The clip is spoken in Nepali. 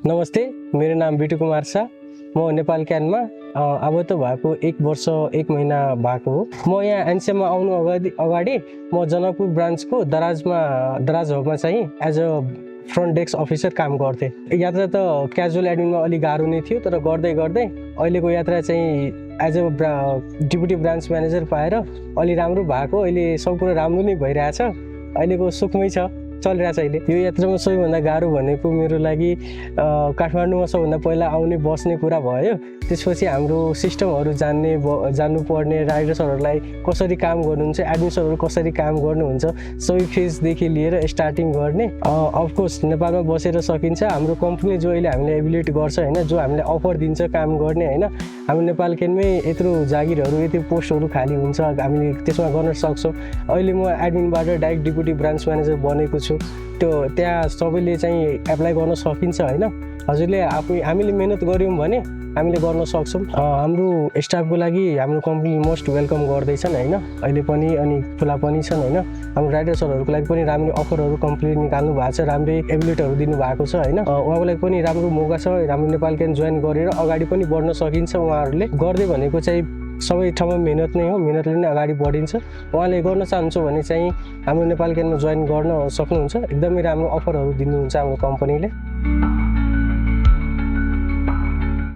नमस्ते, मेरो नाम बिटु कुमार छ। म नेपाल क्यानमा अब त भएको 1 वर्ष 1 महिना भएको हो। म यहाँ एनसिएममा आउनु अगाडि म जनकपुर ब्रान्चको दराज हबमा चाहिँ as a front desk officer काम गर्थेँ। यात्रा त क्याजुअल एडमिनमा अलिक गाह्रो नै थियो, तर गर्दै गर्दै अहिलेको यात्रा चाहिँ as a deputy branch manager पाएर अलि राम्रो भएको। अहिले सब कुरा राम्रो नै भइरहेछ। अहिलेको सुखमै छ, चलिरहेछ। अहिले यो यात्रामा सबैभन्दा गाह्रो भनेको मेरो लागि काठमाडौँमा सबभन्दा पहिला आउने बस्ने कुरा भयो। त्यसपछि हाम्रो सिस्टमहरू जान्नुपर्ने, राइडर्सहरूलाई कसरी काम गर्नुहुन्छ, एडमिन्सरहरू कसरी काम गर्नुहुन्छ, सबै फेजदेखि लिएर स्टार्टिङ गर्ने। अफकोर्स नेपालमा बसेर सकिन्छ। हाम्रो कम्पनीले जो अहिले हामीले एबिलिट गर्छ होइन, जो हामीले अफर दिन्छ काम गर्ने होइन, हामी नेपाल केनमै यत्रो जागिरहरू, यत्रो पोस्टहरू खाली हुन्छ, हामीले त्यसमा गर्न सक्छौँ। अहिले म एडमिनबाट डाइरेक्ट डिप्युटी ब्रान्च म्यानेजर बनेको छु। त्यो त्यहाँ सबैले चाहिँ एप्लाई गर्न सकिन्छ होइन। हजुरले हामीले मेहनत गऱ्यौँ भने हामीले गर्न सक्छौँ। हाम्रो स्टाफको लागि हाम्रो कम्पनी मोस्ट वेलकम गर्दैछन् होइन, अहिले पनि अनि खुला पनि छन् होइन। हाम्रो राइडर्सहरूको लागि पनि राम्रो अफरहरू कम्पनीले निकाल्नु भएको छ, राम्रै एबिलिटहरू दिनुभएको छ होइन। उहाँको लागि पनि राम्रो मौका छ। हाम्रो नेपाल क्यान जोइन गरेर अगाडि पनि बढ्न सकिन्छ। उहाँहरूले गर्दै भनेको चाहिँ सबै ठाउँमा मेहनत नै हो, मेहनतले नै अगाडि बढिन्छ। उहाँले गर्न चाहनुहुन्छ भने चाहिँ हाम्रो नेपाल क्यानमा जोइन गर्न सक्नुहुन्छ। एकदमै राम्रो अफरहरू दिनुहुन्छ हाम्रो कम्पनीले।